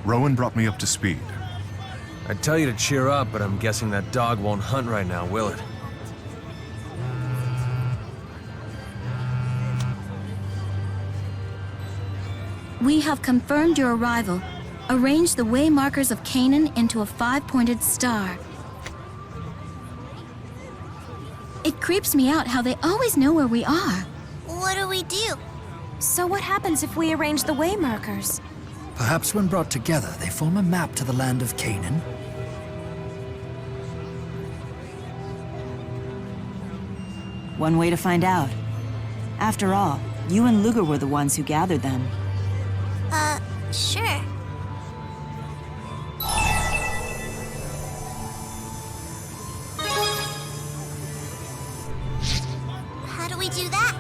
Rowan brought me up to speed. I'd tell you to cheer up, but I'm guessing that dog won't hunt right now, will it? We have confirmed your arrival. Arrange the way markers of Canaan into a 5-pointed star. It creeps me out how they always know where we are. What do we do? So what happens if we arrange the way markers? Perhaps when brought together, they form a map to the land of Canaan. One way to find out. After all, you and Luger were the ones who gathered them. Sure. How do we do that?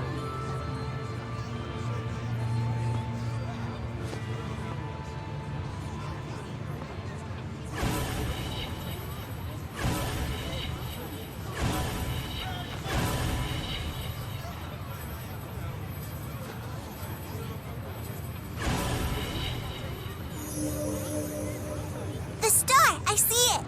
The star! I see it!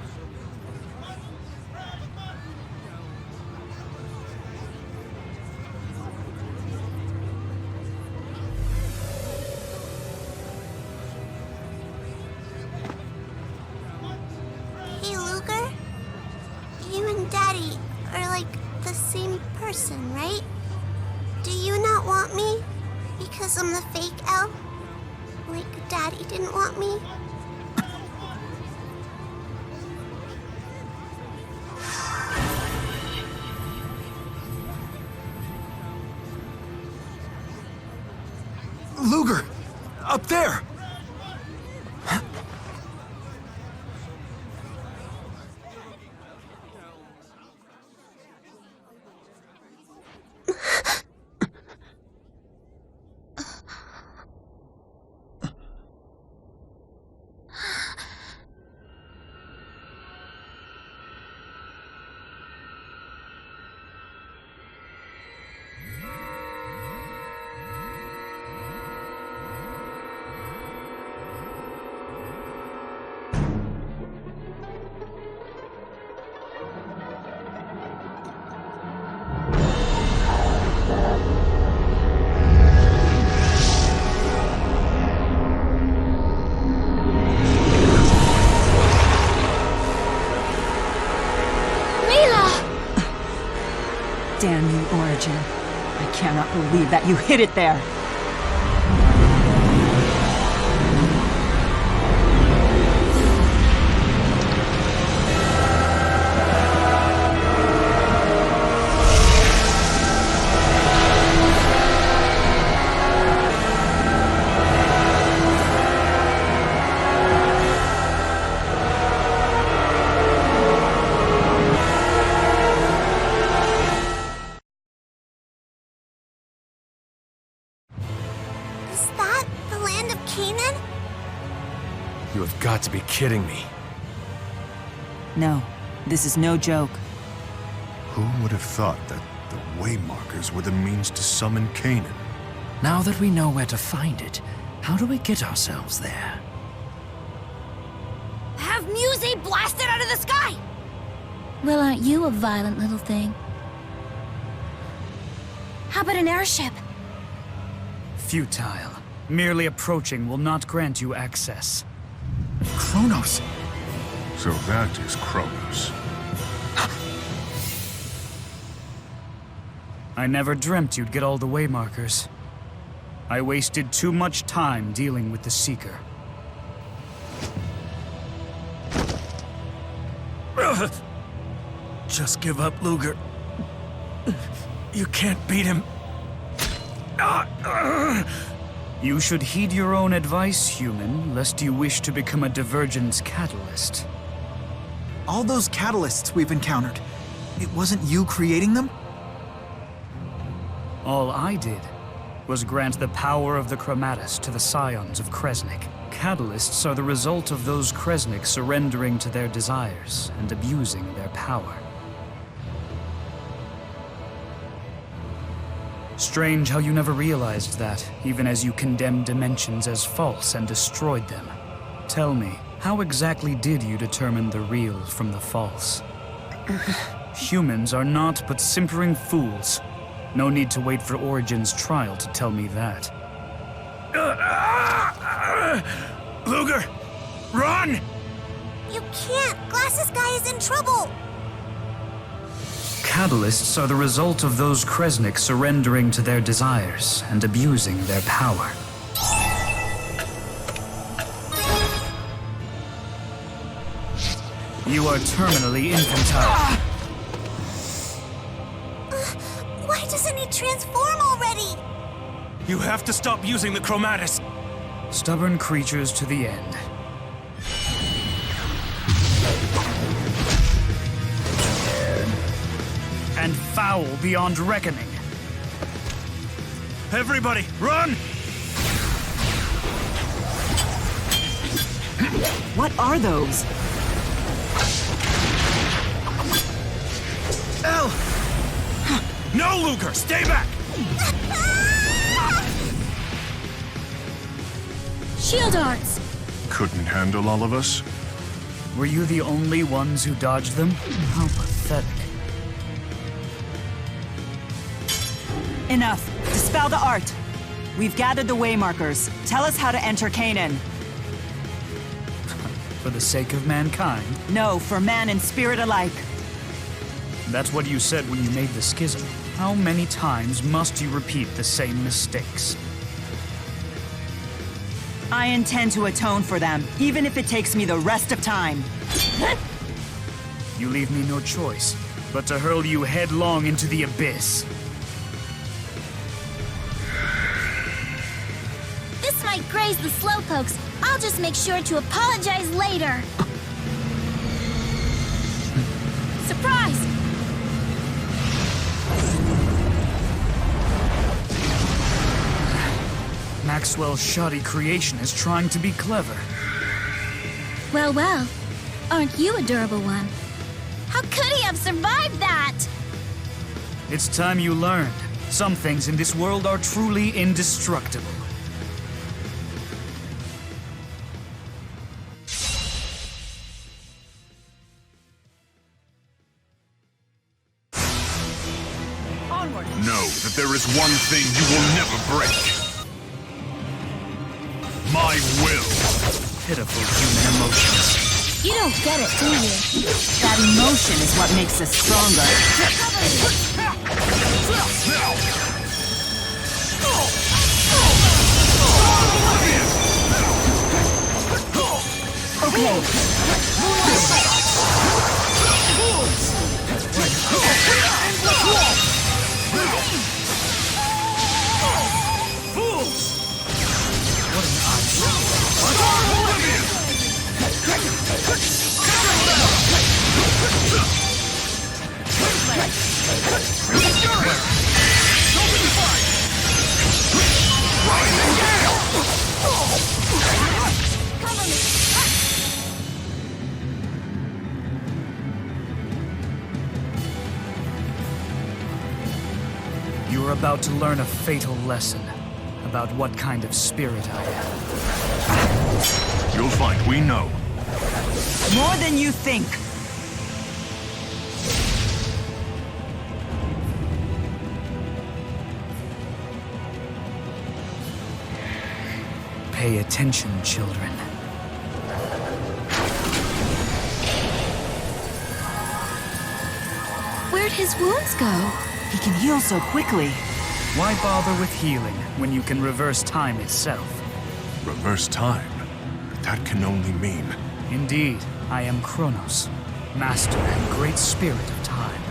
Hey, Luger? You and Daddy are like the same person, right? Do you not want me? Because I'm the fake elf? Like Daddy didn't want me? Luger! Up there! Damn you, Origin. I cannot believe that you hid it there. Is that the land of Canaan? You have got to be kidding me. No, this is no joke. Who would have thought that the Waymarkers were the means to summon Canaan? Now that we know where to find it, how do we get ourselves there? Have Muse blasted out of the sky! Well, aren't you a violent little thing? How about an airship? Futile. Merely approaching will not grant you access. Chronos! So that is Chronos. I never dreamt you'd get all the waymarkers. I wasted too much time dealing with the Seeker. Just give up, Luger. You can't beat him. You should heed your own advice, human, lest you wish to become a divergence catalyst. All those catalysts we've encountered, it wasn't you creating them? All I did was grant the power of the Chromatus to the scions of Kresnik. Catalysts are the result of those Kresnik surrendering to their desires and abusing their power. Strange how you never realized that, even as you condemned dimensions as false and destroyed them. Tell me, how exactly did you determine the real from the false? Humans are naught but simpering fools. No need to wait for Origin's trial to tell me that. Luger! Run! You can't! Glasses Guy is in trouble! Catalysts are the result of those Kresnik surrendering to their desires and abusing their power. You are terminally infantile. Why doesn't he transform already? You have to stop using the Chromatus! Stubborn creatures to the end. And foul beyond reckoning. Everybody, run! What are those? El! No, Luger! Stay back! Shield arts! Couldn't handle all of us? Were you the only ones who dodged them? How pathetic. Enough. Dispel the art. We've gathered the waymarkers. Tell us how to enter Canaan. For the sake of mankind? No, for man and spirit alike. That's what you said when you made the schism. How many times must you repeat the same mistakes? I intend to atone for them, even if it takes me the rest of time. You leave me no choice, but to hurl you headlong into the abyss. This might graze the slowpokes. I'll just make sure to apologize later. Surprise! Maxwell's shoddy creation is trying to be clever. Well, well. Aren't you a durable one? How could he have survived that? It's time you learned. Some things in this world are truly indestructible. Know that there is one thing you will never break. My will. Pitiful human emotions. You don't get it, do you? That emotion is what makes us stronger. You are about to learn a fatal lesson about what kind of spirit I am. You'll find we know. More than you think. Pay attention, children. Where'd his wounds go? He can heal so quickly. Why bother with healing when you can reverse time itself? Reverse time. That can only mean... Indeed, I am Chronos, master and great spirit of time.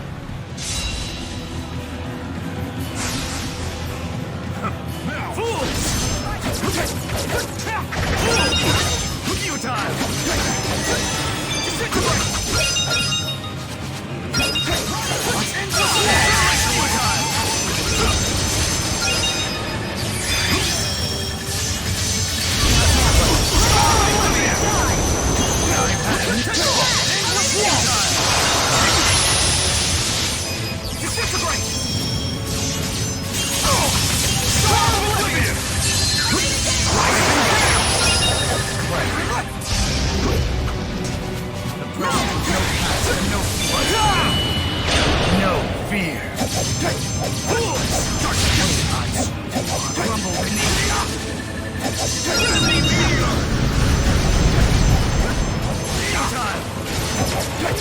Life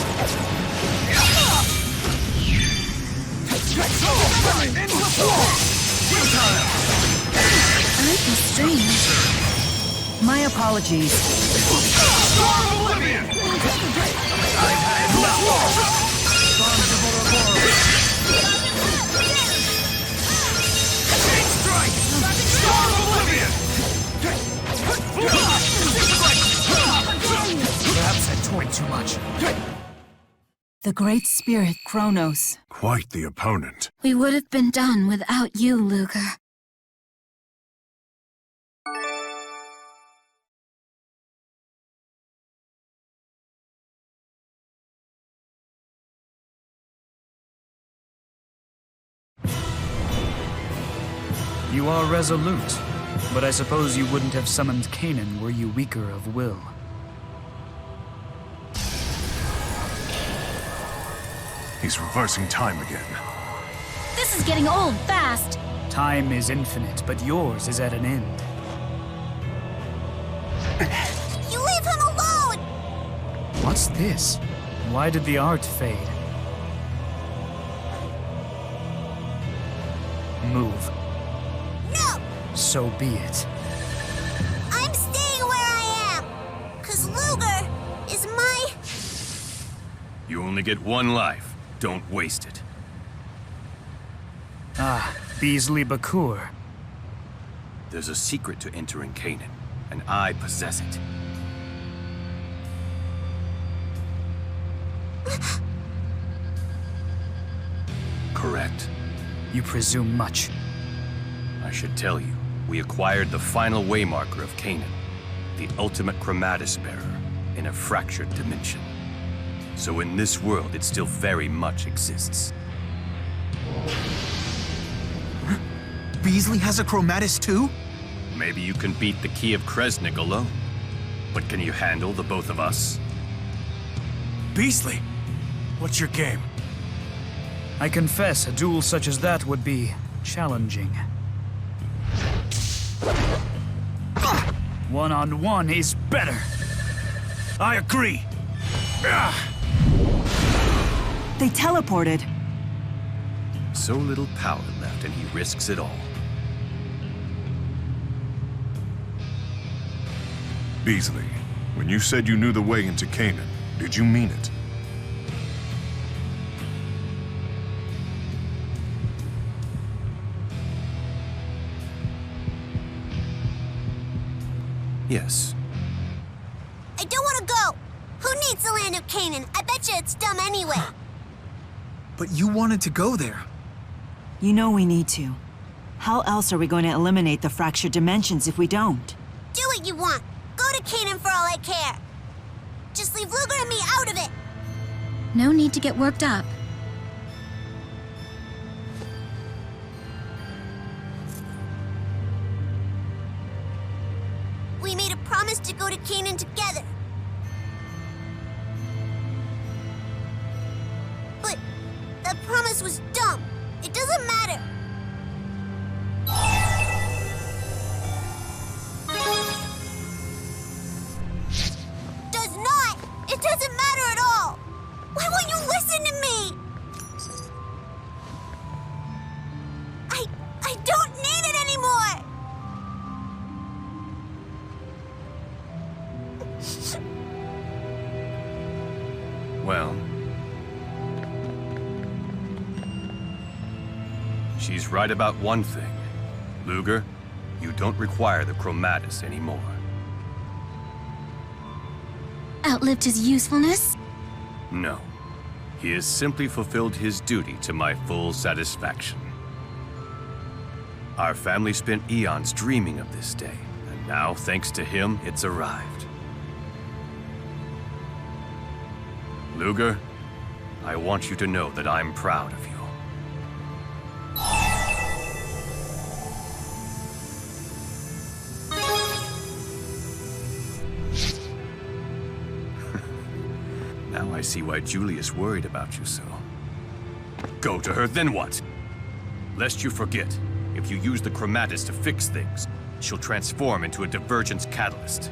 is strange. My apologies. Perhaps I toyed too much. The Great Spirit, Chronos. Quite the opponent. We would have been done without you, Luger. You are resolute, but I suppose you wouldn't have summoned Canaan were you weaker of will. He's reversing time again. This is getting old fast. Time is infinite, but yours is at an end. You leave him alone! What's this? Why did the art fade? Move. No! So be it. I'm staying where I am! 'Cause Luger is my... You only get one life. Don't waste it. Ah, Beasley Bakur. There's a secret to entering Canaan, and I possess it. Correct. You presume much. I should tell you, we acquired the final waymarker of Canaan, the ultimate chromatis bearer, in a fractured dimension. So in this world, it still very much exists. Beasley has a chromatis too? Maybe you can beat the Key of Kresnik alone. But can you handle the both of us? Beasley! What's your game? I confess, a duel such as that would be challenging. One-on-one is better. I agree. They teleported. So little power left, and he risks it all. Beasley, when you said you knew the way into Canaan, did you mean it? Yes. I don't want to go! Who needs the land of Canaan? I bet you it's dumb anyway. But you wanted to go there. You know we need to. How else are we going to eliminate the fractured dimensions if we don't? Do what you want. Go to Canaan for all I care. Just leave Luger and me out of it. No need to get worked up. We made a promise to go to Canaan together. But that promise was dumb. It doesn't matter. Does not! It doesn't matter at all! Why won't you listen to me? I don't need it anymore! Well... she's right about one thing. Luger, you don't require the chromatis anymore. Outlived his usefulness? No. He has simply fulfilled his duty to my full satisfaction. Our family spent eons dreaming of this day, and now, thanks to him, it's arrived. Luger, I want you to know that I'm proud of you. Now I see why Julius worried about you so. Go to her, then what? Lest you forget, if you use the chromatis to fix things, she'll transform into a divergence catalyst.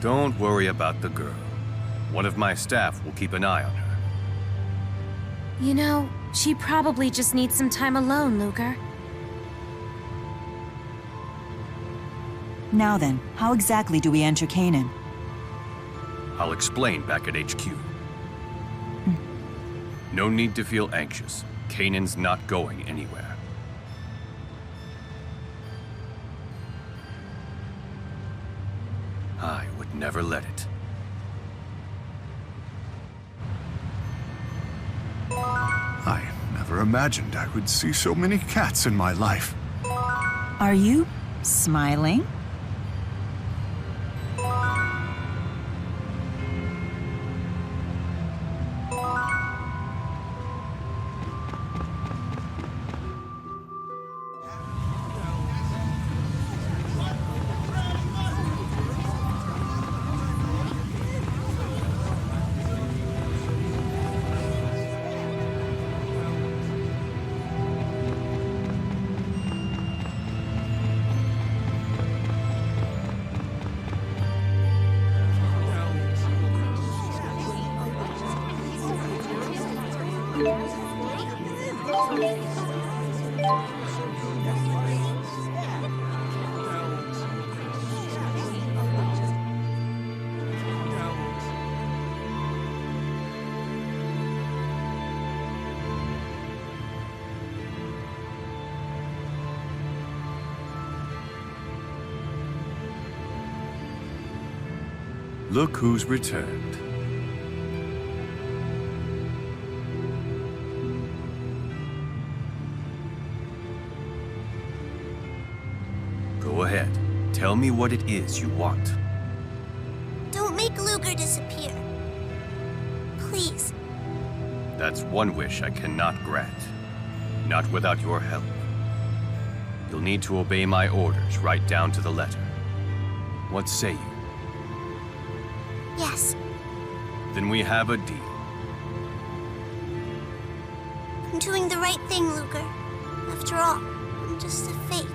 Don't worry about the girl. One of my staff will keep an eye on her. You know, she probably just needs some time alone, Luger. Now then, how exactly do we enter Canaan? I'll explain back at HQ. No need to feel anxious. Canaan's not going anywhere. I would never let it. I never imagined I would see so many cats in my life. Are you smiling? Look who's returned. Go ahead. Tell me what it is you want. Don't make Luger disappear. Please. That's one wish I cannot grant. Not without your help. You'll need to obey my orders right down to the letter. What say you? Yes. Then we have a deal. I'm doing the right thing, Luger. After all, I'm just a fake.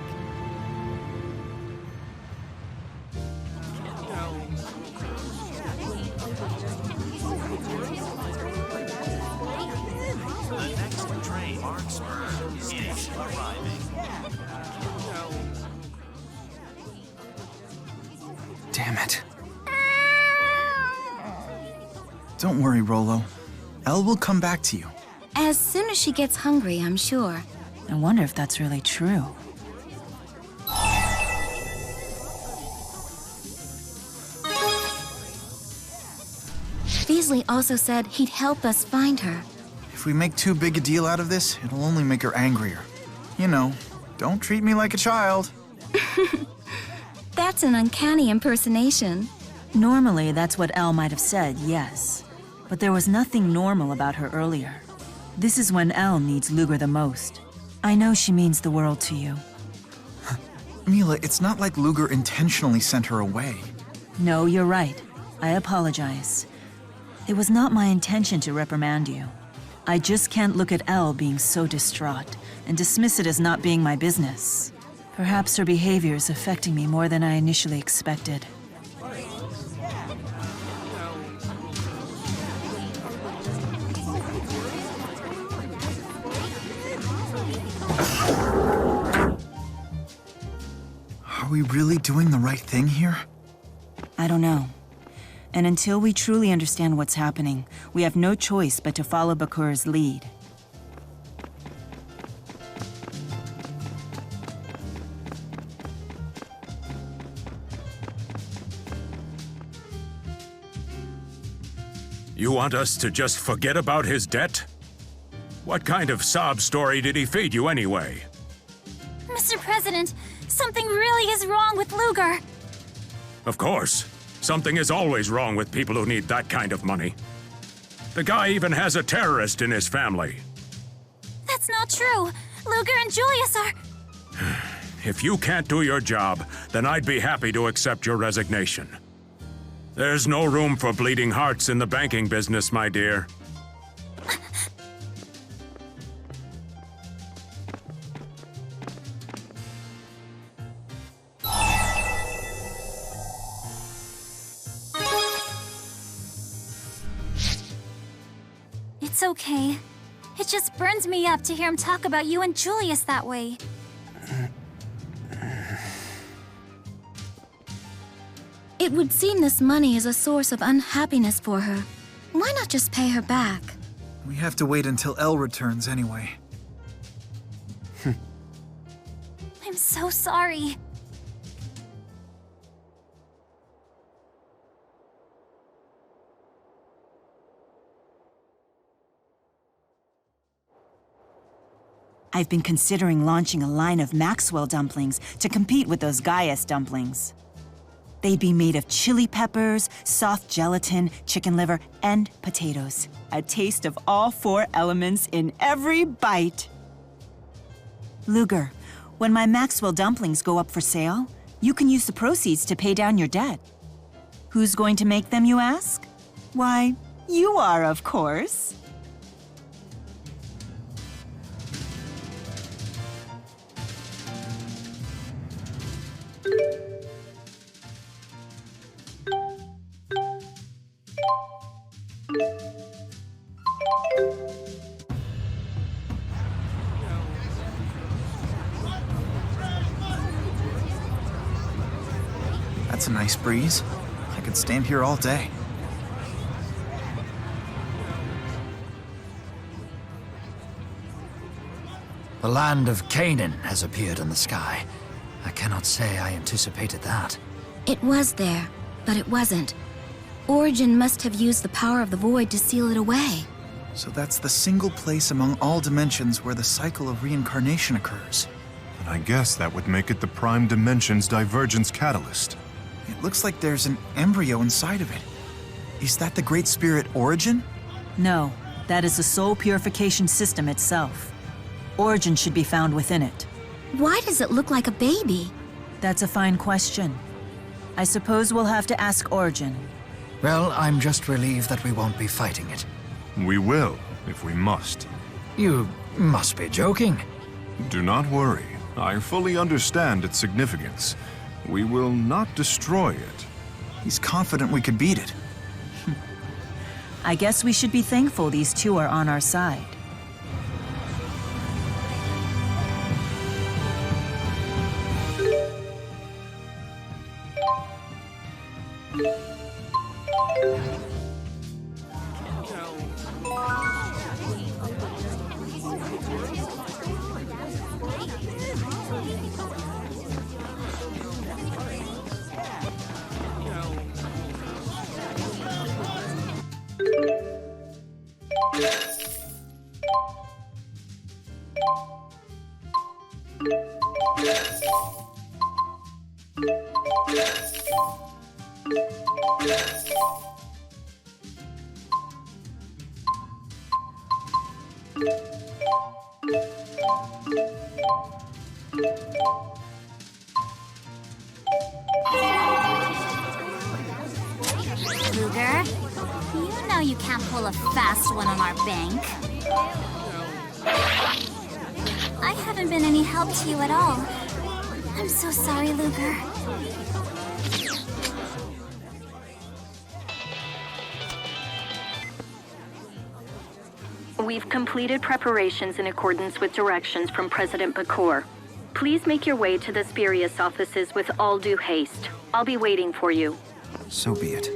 Damn it. Don't worry, Rolo. Elle will come back to you. As soon as she gets hungry, I'm sure. I wonder if that's really true. Beasley also said he'd help us find her. If we make too big a deal out of this, it'll only make her angrier. You know, don't treat me like a child. That's an uncanny impersonation. Normally, that's what Elle might have said, yes. But there was nothing normal about her earlier. This is when Elle needs Luger the most. I know she means the world to you. Mila, it's not like Luger intentionally sent her away. No, you're right. I apologize. It was not my intention to reprimand you. I just can't look at Elle being so distraught and dismiss it as not being my business. Perhaps her behavior is affecting me more than I initially expected. Are we really doing the right thing here? I don't know. And until we truly understand what's happening, we have no choice but to follow Bakur's lead. You want us to just forget about his debt? What kind of sob story did he feed you anyway? Mr. President, something really is wrong with Luger. Of course. Something is always wrong with people who need that kind of money. The guy even has a terrorist in his family. That's not true. Luger and Julius are... If you can't do your job, then I'd be happy to accept your resignation. There's no room for bleeding hearts in the banking business, my dear. It's okay. It just burns me up to hear him talk about you and Julius that way. It would seem this money is a source of unhappiness for her. Why not just pay her back? We have to wait until Elle returns anyway. I'm so sorry. I've been considering launching a line of Maxwell dumplings to compete with those Gaius dumplings. They'd be made of chili peppers, soft gelatin, chicken liver, and potatoes. A taste of all 4 elements in every bite. Luger, when my Maxwell dumplings go up for sale, you can use the proceeds to pay down your debt. Who's going to make them, you ask? Why, you are, of course. That's a nice breeze. I could stand here all day. The land of Canaan has appeared in the sky. I cannot say I anticipated that. It was there, but it wasn't. Origin must have used the power of the void to seal it away. So that's the single place among all dimensions where the cycle of reincarnation occurs. And I guess that would make it the prime dimension's divergence catalyst. It looks like there's an embryo inside of it. Is that the Great Spirit Origin? No, that is the soul purification system itself. Origin should be found within it. Why does it look like a baby? That's a fine question. I suppose we'll have to ask Origin. Well, I'm just relieved that we won't be fighting it. We will, if we must. You must be joking. Do not worry. I fully understand its significance. We will not destroy it. He's confident we could beat it. I guess we should be thankful these two are on our side. Luger, you know you can't pull a fast one on our bank. I haven't been any help to you at all. I'm so sorry, Luger. We've completed preparations in accordance with directions from President Bakor. Please make your way to the Spurious offices with all due haste. I'll be waiting for you. So be it.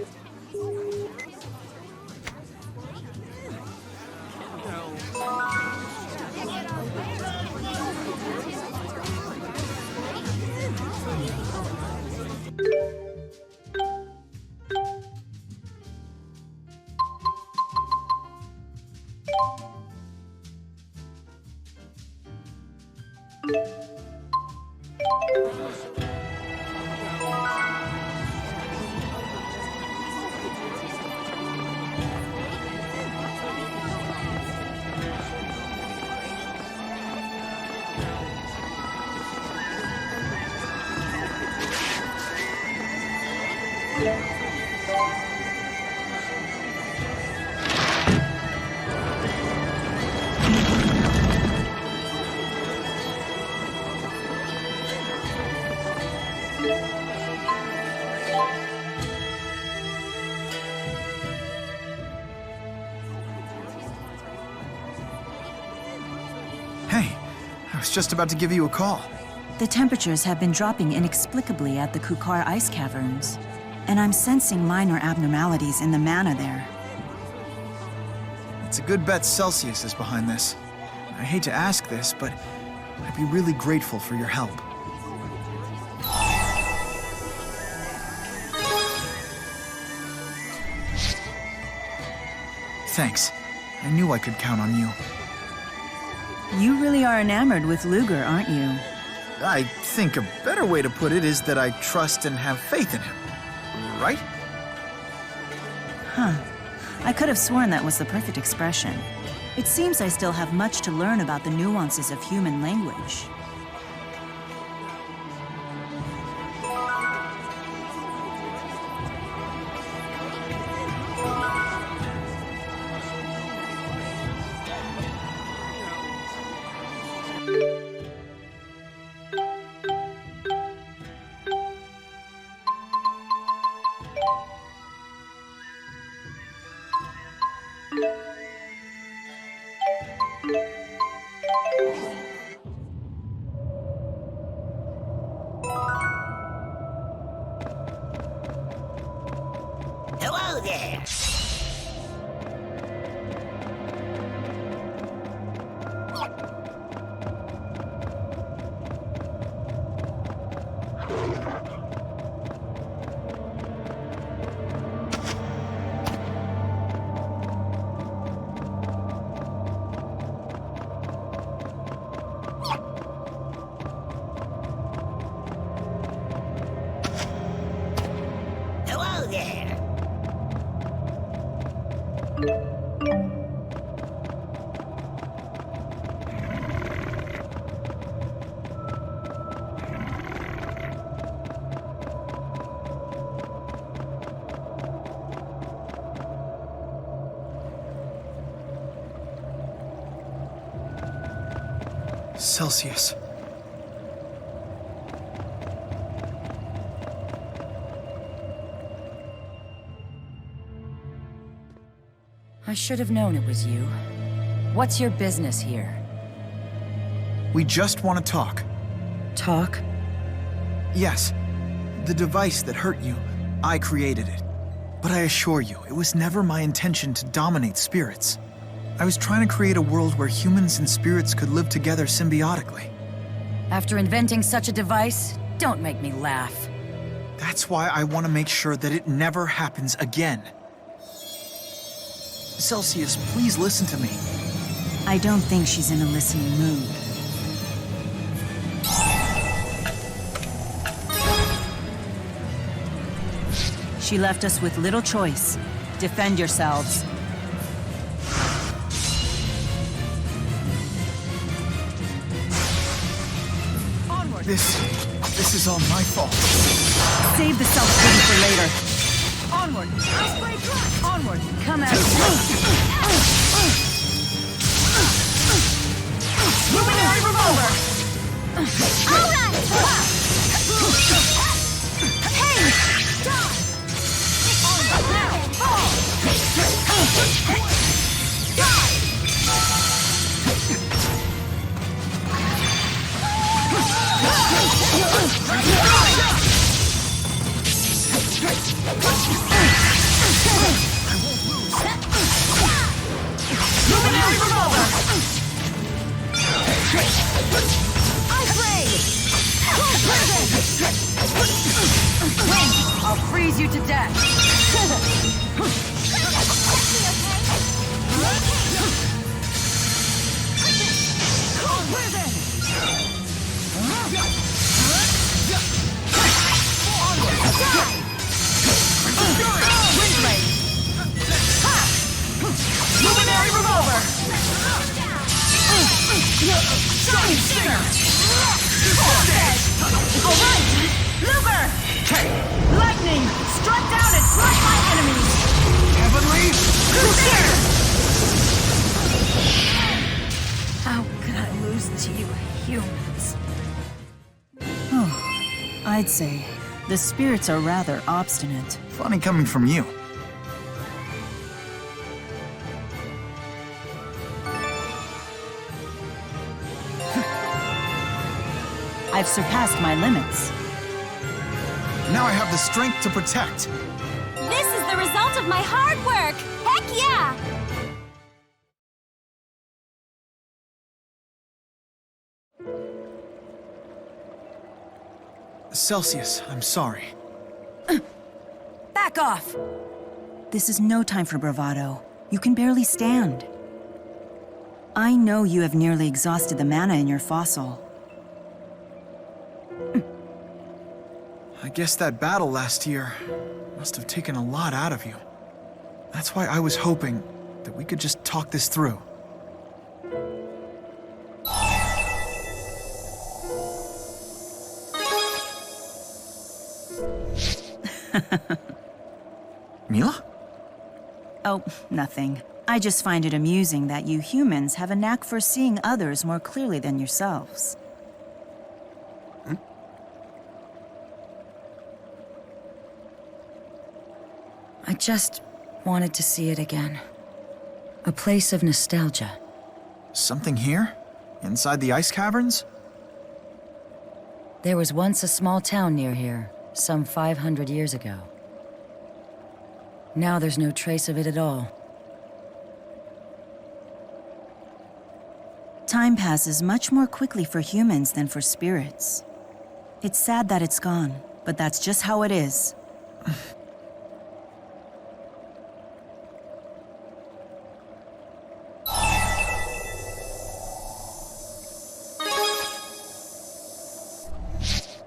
was just about to give you a call. The temperatures have been dropping inexplicably at the Kukar ice caverns, and I'm sensing minor abnormalities in the mana there. It's a good bet Celsius is behind this. I hate to ask this, but I'd be really grateful for your help. Thanks. I knew I could count on you. You really are enamored with Luger, aren't you? I think a better way to put it is that I trust and have faith in him. Right? Huh. I could have sworn that was the perfect expression. It seems I still have much to learn about the nuances of human language. Hello there! Hello there! Celsius. I should have known it was you. What's your business here? We just want to talk. Talk? Yes. The device that hurt you, I created it. But I assure you, it was never my intention to dominate spirits. I was trying to create a world where humans and spirits could live together symbiotically. After inventing such a device, don't make me laugh. That's why I want to make sure that it never happens again. Celsius, please listen to me. I don't think she's in a listening mood. She left us with little choice. Defend yourselves. This is all my fault. Save the self-pity for later. Onward! Onward! Come at us! Luminary revolver! Alright! Hey! Stop! Onward now! Fall! Die! Luminary revolver! Afraid! I'll freeze you to death! Luminary revolver! Shine Stinger! Alright! Luger! Lightning! Strike down and strike my enemies! Heavenly Crusader! How could I lose to you humans? I'd say the spirits are rather obstinate. Funny coming from you. I've surpassed my limits. Now I have the strength to protect. This is the result of my hard work! Heck yeah! Celsius, I'm sorry. Back off! This is no time for bravado. You can barely stand. I know you have nearly exhausted the mana in your fossil. I guess that battle last year must have taken a lot out of you. That's why I was hoping that we could just talk this through. Mila? Oh, nothing. I just find it amusing that you humans have a knack for seeing others more clearly than yourselves. I just wanted to see it again. A place of nostalgia. Something here? Inside the ice caverns? There was once a small town near here, some 500 years ago. Now there's no trace of it at all. Time passes much more quickly for humans than for spirits. It's sad that it's gone, but that's just how it is.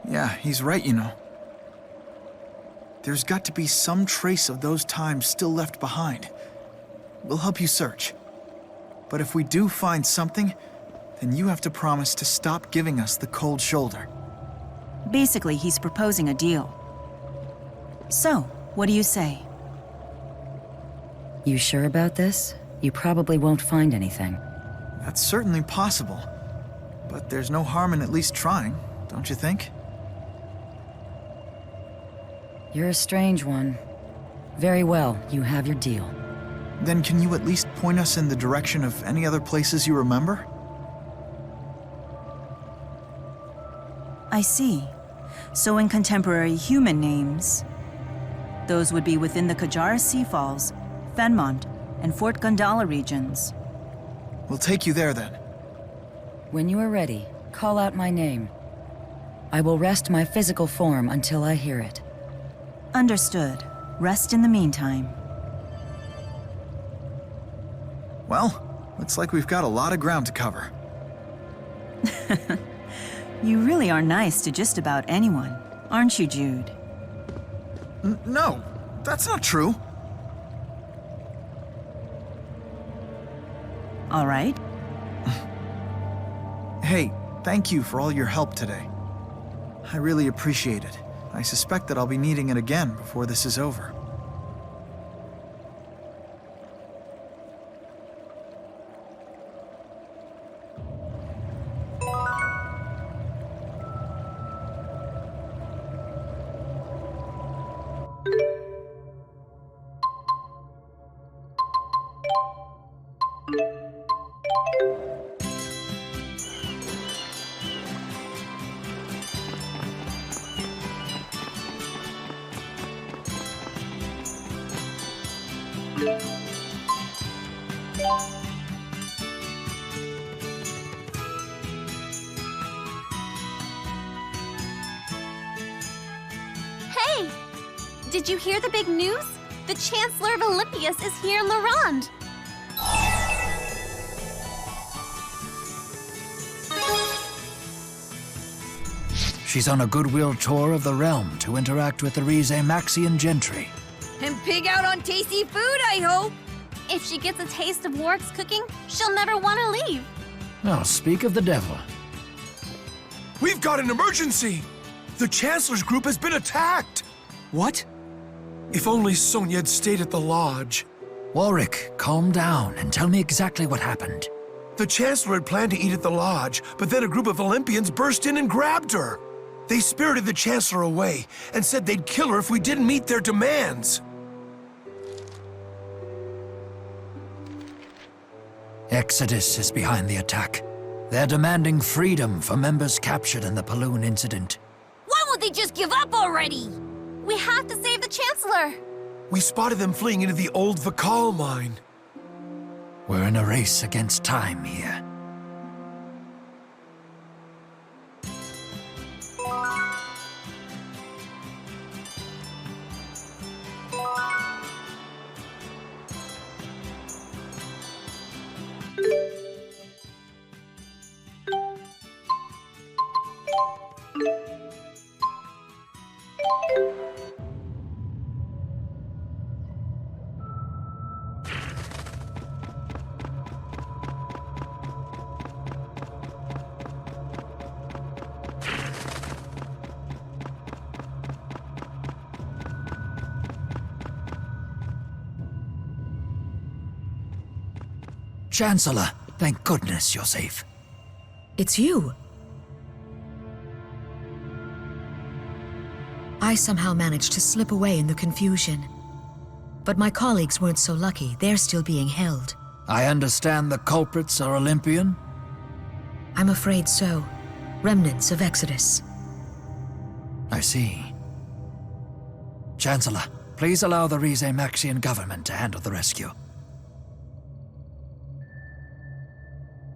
Yeah, he's right, you know. There's got to be some trace of those times still left behind. We'll help you search. But if we do find something, then you have to promise to stop giving us the cold shoulder. Basically, he's proposing a deal. So, what do you say? You sure about this? You probably won't find anything. That's certainly possible. But there's no harm in at least trying, don't you think? You're a strange one. Very well, you have your deal. Then can you at least point us in the direction of any other places you remember? I see. So in contemporary human names, those would be within the Kajara Sea Falls, Fenmont, and Fort Gundala regions. We'll take you there then. When you are ready, call out my name. I will rest my physical form until I hear it. Understood. Rest in the meantime. Well, looks like we've got a lot of ground to cover. You really are nice to just about anyone, aren't you, Jude? No, that's not true. All right. Hey, thank you for all your help today. I really appreciate it. I suspect that I'll be needing it again before this is over. Hey! Did you hear the big news? The Chancellor of Olympius is here in Lorand! She's on a goodwill tour of the realm to interact with the Rize Maxian gentry. And pig out on tasty food, I hope! If she gets a taste of Warwick's cooking, she'll never want to leave. Now, speak of the devil. We've got an emergency! The Chancellor's group has been attacked! What? If only Sonia had stayed at the lodge. Warwick, calm down and tell me exactly what happened. The Chancellor had planned to eat at the lodge, but then a group of Olympians burst in and grabbed her. They spirited the Chancellor away and said they'd kill her if we didn't meet their demands. Exodus is behind the attack. They're demanding freedom for members captured in the Paloon incident. Why won't they just give up already? We have to save the Chancellor! We spotted them fleeing into the old Vakal mine. We're in a race against time here. Chancellor, thank goodness you're safe. It's you. I somehow managed to slip away in the confusion. But my colleagues weren't so lucky. They're still being held. I understand the culprits are Olympian? I'm afraid so. Remnants of Exodus. I see. Chancellor, please allow the Rize Maxian government to handle the rescue.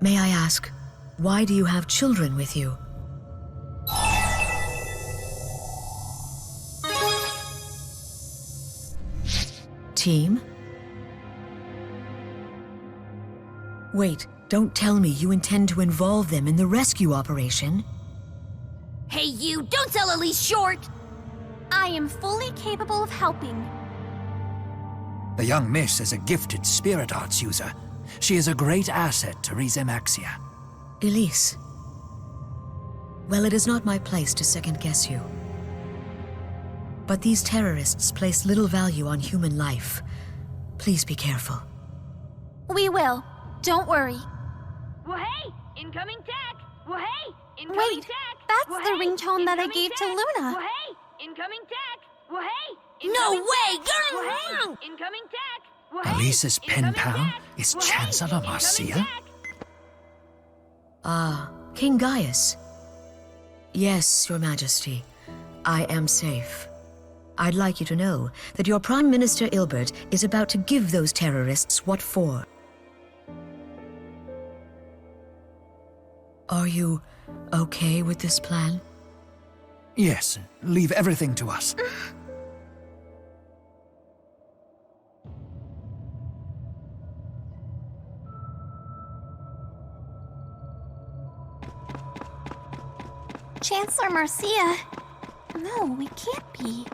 May I ask, why do you have children with you? Team? Wait, don't tell me you intend to involve them in the rescue operation. Hey you, don't sell Elize short! I am fully capable of helping. The young miss is a gifted spirit arts user. She is a great asset to Rize Maxia. Elize. Well, it is not my place to second-guess you. But these terrorists place little value on human life. Please be careful. We will. Don't worry. Well, hey! Incoming tech! Well, hey! Incoming Wait, tech! that's well, the hey, ringtone that I gave tech. to Luna. Well, hey! Incoming tech! Well, hey! No Incoming way! tech. You're Well, hey, wrong! incoming tech! Well, Elize's pen incoming pal tech. is Well, Chancellor incoming Marcia? tech. Ah, King Gaius. Yes, Your Majesty. I am safe. I'd like you to know that your Prime Minister Ilbert is about to give those terrorists what for. Are you okay with this plan? Yes, leave everything to us. Chancellor Marcia. No, we can't be.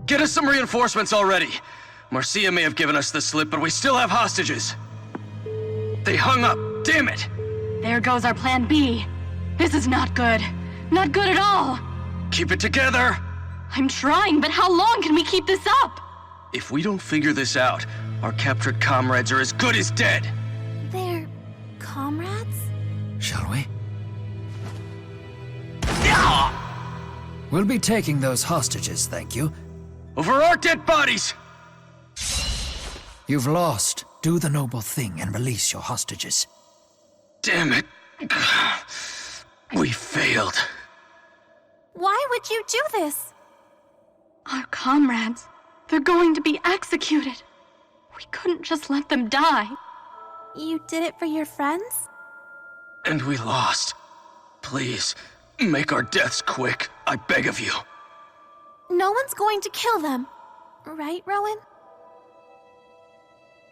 Get us some reinforcements already. Marcia may have given us the slip, but we still have hostages. They hung up. Damn it! There goes our plan B. This is not good. Not good at all. Keep it together! I'm trying, but how long can we keep this up? If we don't figure this out, our captured comrades are as good as dead. They're comrades? Shall we? We'll be taking those hostages, thank you. Over our dead bodies! You've lost. Do the noble thing and release your hostages. Damn it. We failed. Why would you do this? Our comrades. They're going to be executed. We couldn't just let them die. You did it for your friends? And we lost. Please, make our deaths quick. I beg of you. No one's going to kill them. Right, Rowan?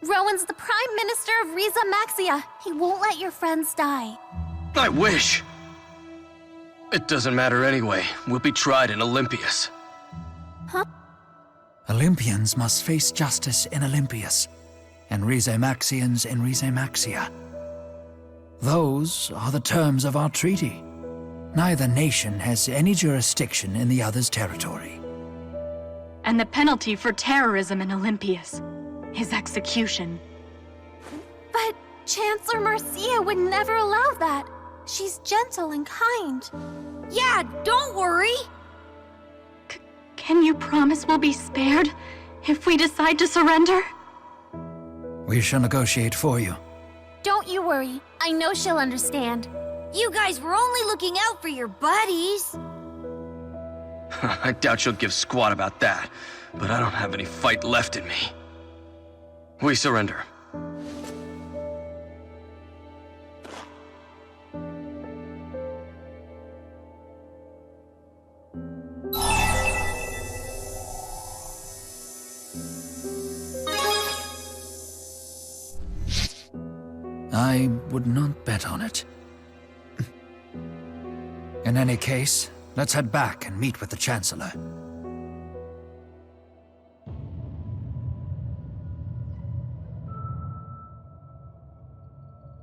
Rowan's the Prime Minister of Rize Maxia. He won't let your friends die. I wish. It doesn't matter anyway. We'll be tried in Olympias. Huh? Olympians must face justice in Olympias, and Rize Maxians in Rize Maxia. Those are the terms of our treaty. Neither nation has any jurisdiction in the other's territory. And the penalty for terrorism in Olympias is execution. But Chancellor Marcia would never allow that. She's gentle and kind. Yeah, don't worry! Can you promise we'll be spared if we decide to surrender? We shall negotiate for you. Don't you worry. I know she'll understand. You guys were only looking out for your buddies. I doubt she'll give squat about that, but I don't have any fight left in me. We surrender. I would not bet on it. In any case, let's head back and meet with the Chancellor.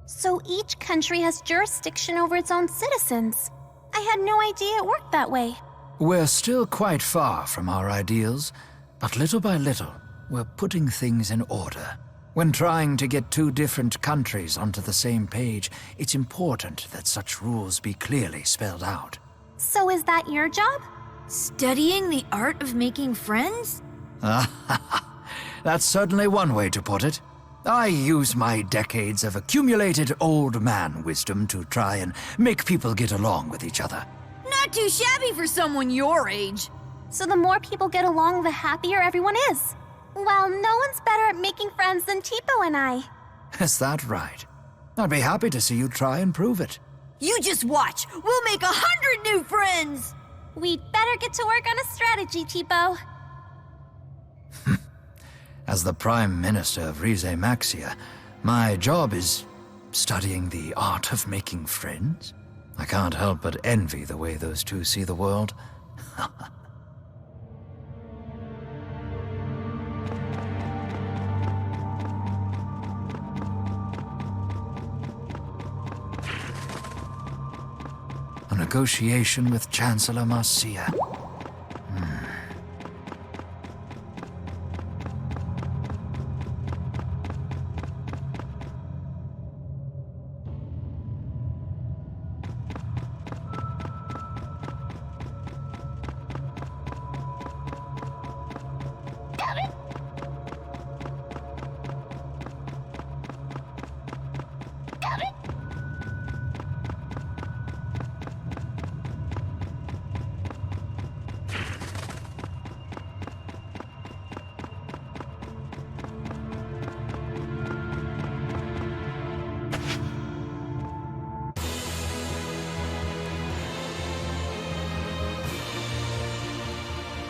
So each country has jurisdiction over its own citizens. I had no idea it worked that way. We're still quite far from our ideals, but little by little, we're putting things in order. When trying to get two different countries onto the same page, it's important that such rules be clearly spelled out. So is that your job? Studying the art of making friends? That's certainly one way to put it. I use my decades of accumulated old man wisdom to try and make people get along with each other. Not too shabby for someone your age. So the more people get along, the happier everyone is. Well, no one's better at making friends than Tipo and I. Is that right? I'd be happy to see you try and prove it. You just watch! We'll make 100 new friends! We'd better get to work on a strategy, Tipo. As the Prime Minister of Rize Maxia, my job is studying the art of making friends. I can't help but envy the way those two see the world. A negotiation with Chancellor Marcia.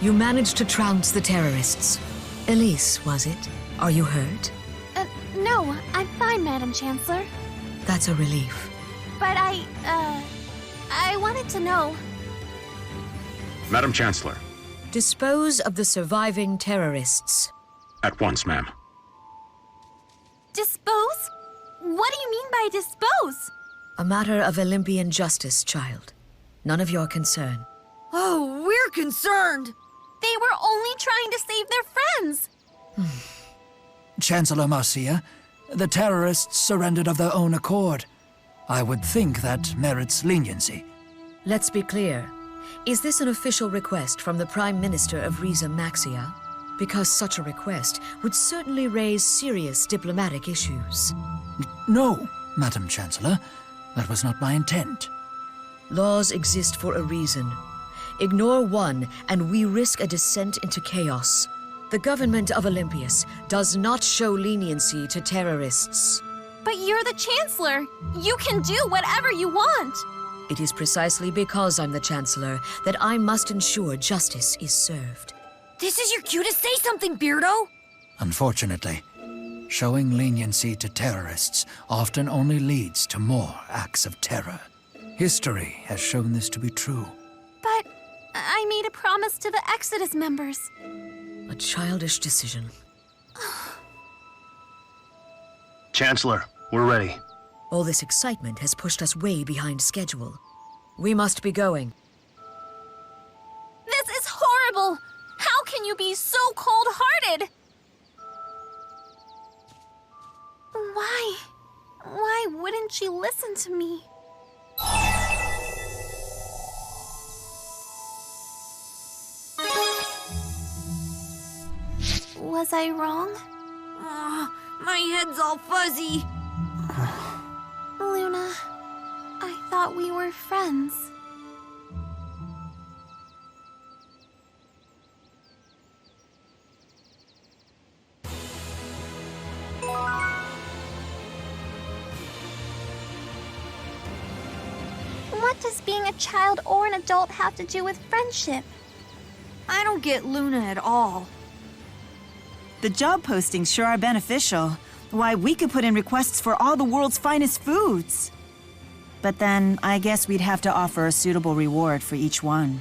You managed to trounce the terrorists. Elize, was it? Are you hurt? No, I'm fine, Madam Chancellor. That's a relief. But I wanted to know. Madam Chancellor. Dispose of the surviving terrorists. At once, ma'am. Dispose? What do you mean by dispose? A matter of Olympian justice, child. None of your concern. Oh, we're concerned! They were only trying to save their friends! Chancellor Marcia, the terrorists surrendered of their own accord. I would think that merits leniency. Let's be clear. Is this an official request from the Prime Minister of Rize Maxia? Because such a request would certainly raise serious diplomatic issues. No, Madam Chancellor. That was not my intent. Laws exist for a reason. Ignore one, and we risk a descent into chaos. The government of Olympias does not show leniency to terrorists. But you're the Chancellor. You can do whatever you want. It is precisely because I'm the Chancellor that I must ensure justice is served. This is your cue to say something, Beardo! Unfortunately, showing leniency to terrorists often only leads to more acts of terror. History has shown this to be true. But I made a promise to the Exodus members. A childish decision. Chancellor, we're ready. All this excitement has pushed us way behind schedule. We must be going. This is horrible! How can you be so cold-hearted? Why wouldn't she listen to me? Was I wrong? My head's all fuzzy. Luna, I thought we were friends. What does being a child or an adult have to do with friendship? I don't get Luna at all. The job postings sure are beneficial. Why, we could put in requests for all the world's finest foods. But then, I guess we'd have to offer a suitable reward for each one.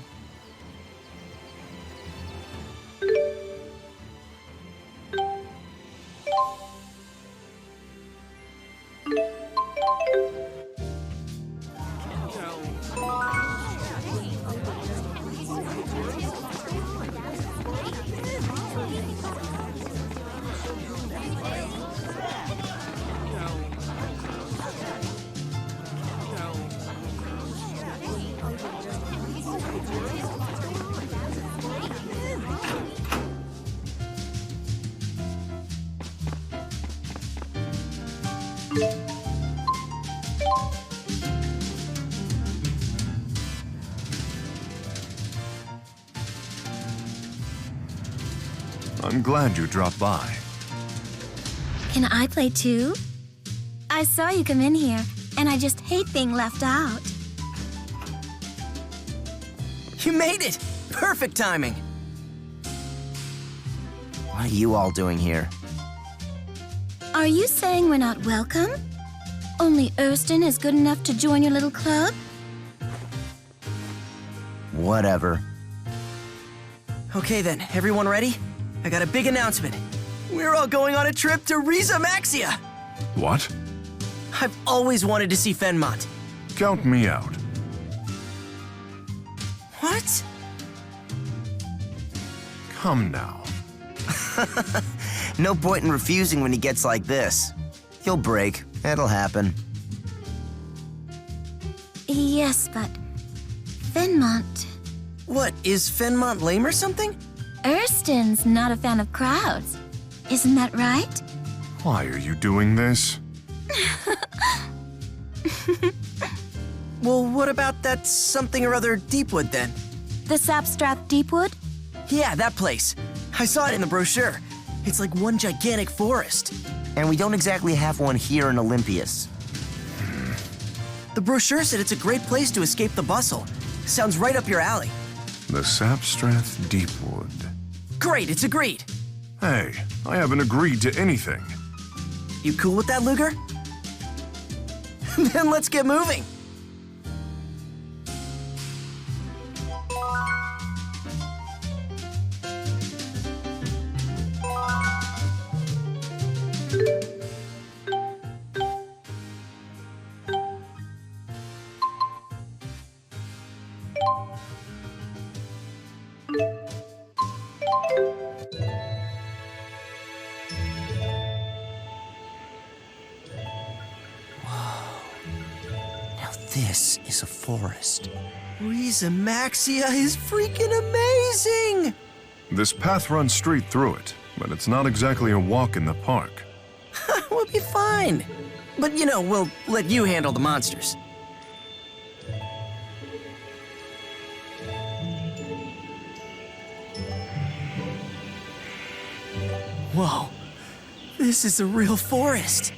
I'm glad you dropped by. Can I play too? I saw you come in here, and I just hate being left out. You made it! Perfect timing! What are you all doing here? Are you saying we're not welcome? Only Erston is good enough to join your little club? Whatever. Okay then, everyone ready? I got a big announcement. We're all going on a trip to Riza Maxia! What? I've always wanted to see Fenmont. Count me out. What? Come now. No point in refusing when he gets like this. He'll break. It'll happen. Yes, but... Fenmont... What, is Fenmont lame or something? Erston's not a fan of crowds. Isn't that right? Why are you doing this? Well, what about that something or other Deepwood then? The Sapstrath Deepwood? Yeah, that place. I saw it in the brochure. It's like one gigantic forest. And we don't exactly have one here in Olympias. The brochure said it's a great place to escape the bustle. Sounds right up your alley. The Sapstrath Deepwood. Great, it's agreed. Hey, I haven't agreed to anything. You cool with that, Luger? Then let's get moving. This is a forest. Riza Maxia is freaking amazing! This path runs straight through it, but it's not exactly a walk in the park. We'll be fine. But, you know, we'll let you handle the monsters. Whoa. This is a real forest.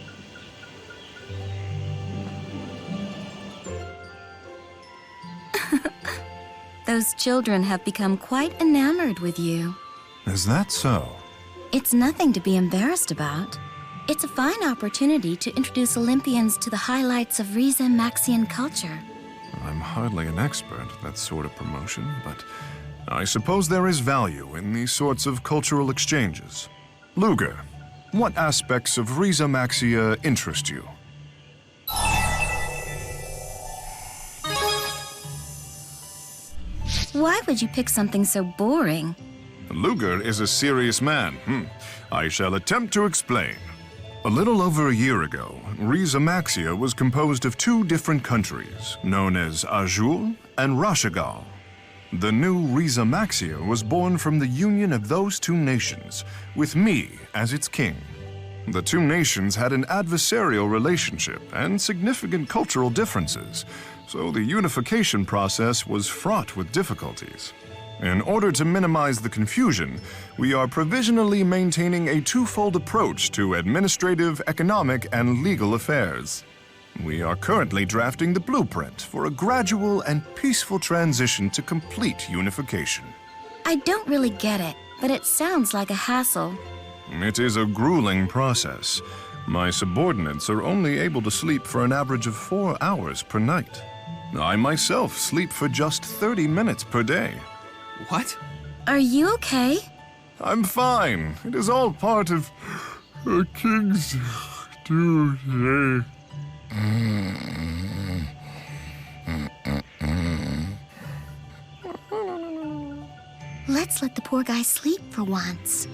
Those children have become quite enamored with you. Is that so? It's nothing to be embarrassed about. It's a fine opportunity to introduce Olympians to the highlights of Riza Maxian culture. I'm hardly an expert at that sort of promotion, but I suppose there is value in these sorts of cultural exchanges. Luger, what aspects of Riza Maxia interest you? Why would you pick something so boring? Luger is a serious man. I shall attempt to explain. A little over a year ago, Rizamaxia was composed of two different countries, known as Azul and Rashagal. The new Rizamaxia was born from the union of those two nations, with me as its king. The two nations had an adversarial relationship and significant cultural differences, so the unification process was fraught with difficulties. In order to minimize the confusion, we are provisionally maintaining a twofold approach to administrative, economic, and legal affairs. We are currently drafting the blueprint for a gradual and peaceful transition to complete unification. I don't really get it, but it sounds like a hassle. It is a grueling process. My subordinates are only able to sleep for an average of 4 hours per night. I myself sleep for just 30 minutes per day. What? Are you okay? I'm fine. It is all part of a king's duty. Let's let the poor guy sleep for once.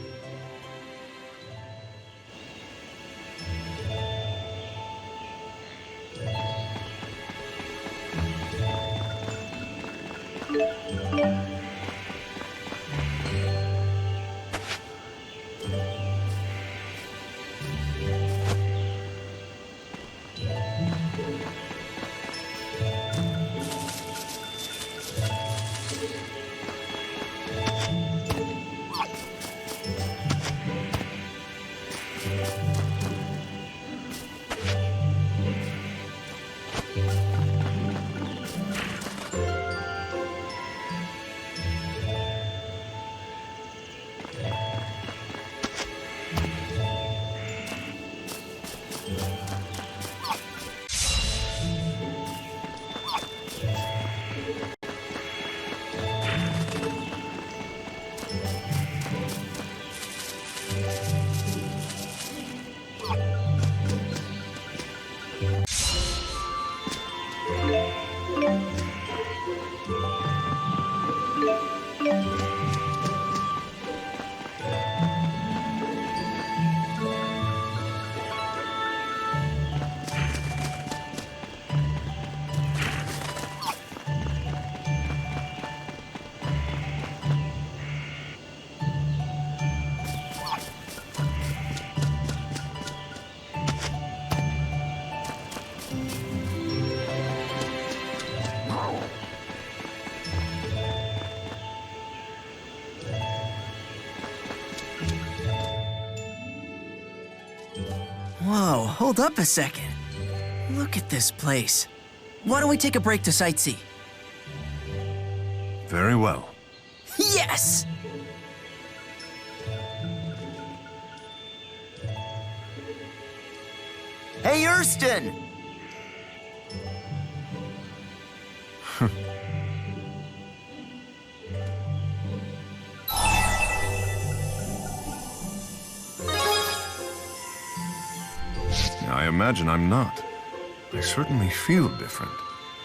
Whoa, hold up a second. Look at this place. Why don't we take a break to sightsee? Very well. Yes! Hey, Erston! I imagine I'm not. I certainly feel different.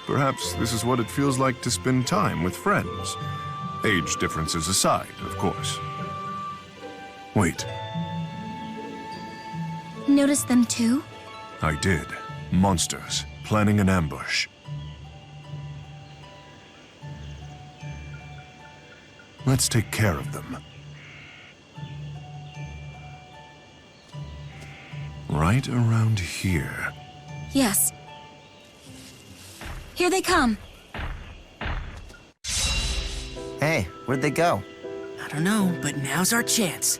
Perhaps this is what it feels like to spend time with friends. Age differences aside, of course. Wait, Notice them too? I did. Monsters, planning an ambush. Let's take care of them. Right around here. Yes. Here they come. Hey, where'd they go? I don't know, but now's our chance.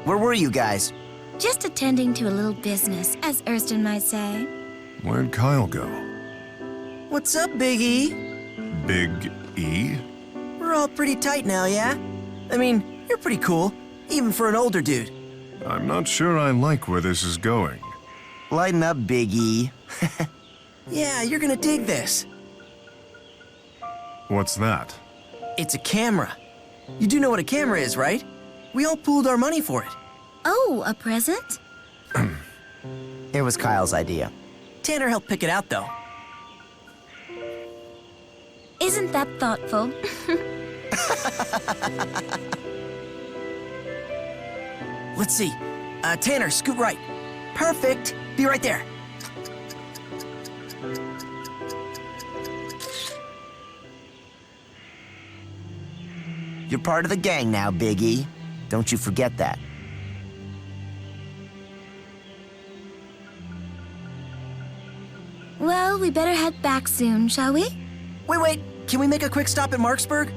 Where were you guys? Just attending to a little business, as Erston might say. Where'd Kyle go? What's up, Big E? Big E? We're all pretty tight now, yeah? I mean, you're pretty cool, even for an older dude. I'm not sure I like where this is going. Lighten up, Big E. Yeah, you're gonna dig this. What's that? It's a camera. You do know what a camera is, right? We all pooled our money for it. Oh, a present? It was Kyle's idea. Tanner helped pick it out, though. Isn't that thoughtful? Let's see. Tanner, scoot right. Perfect. Be right there. You're part of the gang now, Big E. Don't you forget that. Well, we better head back soon, shall we? Wait. Can we make a quick stop at Marksburg?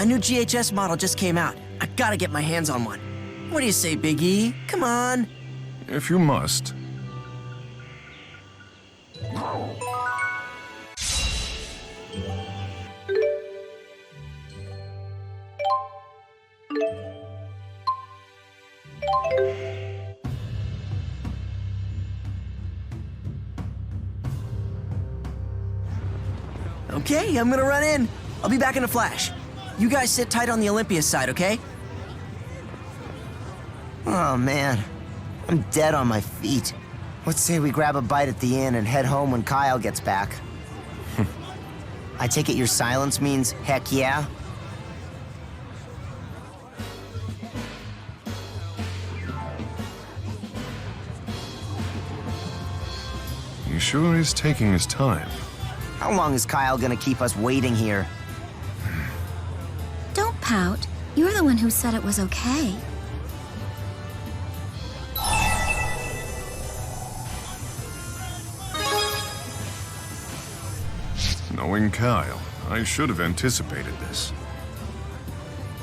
A new GHS model just came out. I gotta get my hands on one. What do you say, Big E? Come on. If you must. Okay, I'm gonna run in. I'll be back in a flash. You guys sit tight on the Olympia side, okay? Oh, man. I'm dead on my feet. Let's say we grab a bite at the inn and head home when Kyle gets back. I take it your silence means heck yeah? He sure is taking his time. How long is Kyle gonna keep us waiting here? Don't pout. You're the one who said it was okay. Knowing Kyle, I should have anticipated this.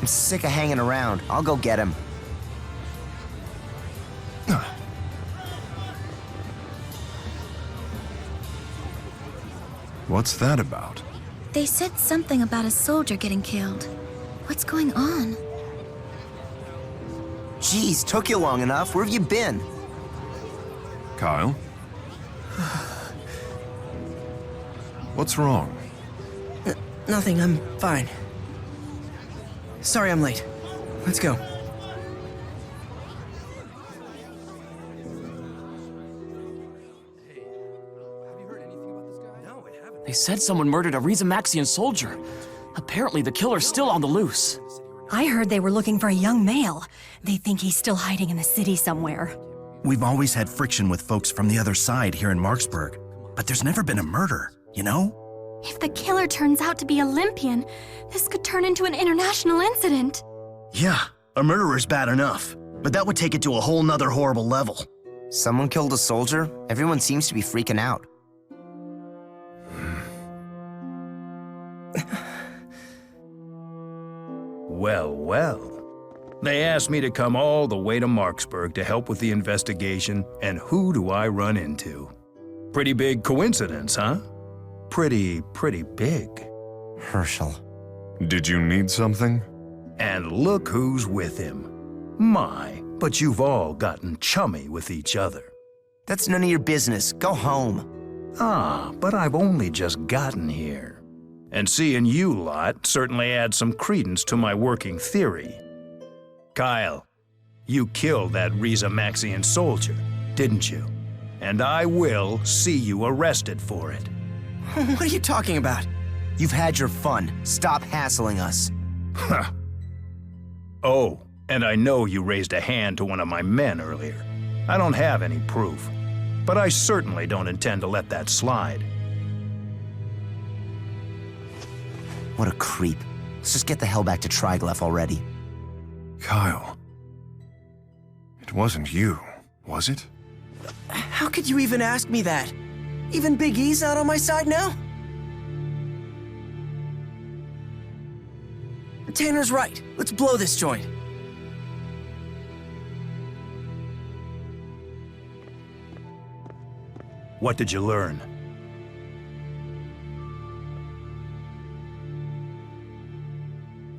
I'm sick of hanging around. I'll go get him. What's that about? They said something about a soldier getting killed. What's going on? Jeez, took you long enough. Where have you been? Kyle? What's wrong? Nothing, I'm fine. Sorry I'm late. Let's go. They said someone murdered a Rizamaxian soldier. Apparently the killer's still on the loose. I heard they were looking for a young male. They think he's still hiding in the city somewhere. We've always had friction with folks from the other side here in Marksburg, but there's never been a murder, you know? If the killer turns out to be Olympian, this could turn into an international incident. Yeah, a murderer's bad enough, but that would take it to a whole nother horrible level. Someone killed a soldier? Everyone seems to be freaking out. Well. They asked me to come all the way to Marksburg to help with the investigation, and who do I run into? Pretty big coincidence, huh? Pretty big. Herschel. Did you need something? And look who's with him. My, but you've all gotten chummy with each other. That's none of your business. Go home. Ah, but I've only just gotten here. And seeing you lot certainly adds some credence to my working theory. Kyle, you killed that Rizamaxian soldier, didn't you? And I will see you arrested for it. What are you talking about? You've had your fun. Stop hassling us. Huh. Oh, and I know you raised a hand to one of my men earlier. I don't have any proof, but I certainly don't intend to let that slide. What a creep. Let's just get the hell back to Triglyph already. Kyle. It wasn't you, was it? How could you even ask me that? Even Big E's not on my side now? Tanner's right. Let's blow this joint. What did you learn?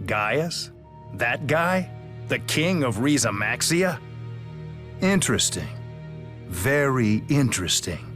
Gaius? That guy? The king of Rizamaxia? Interesting. Very interesting.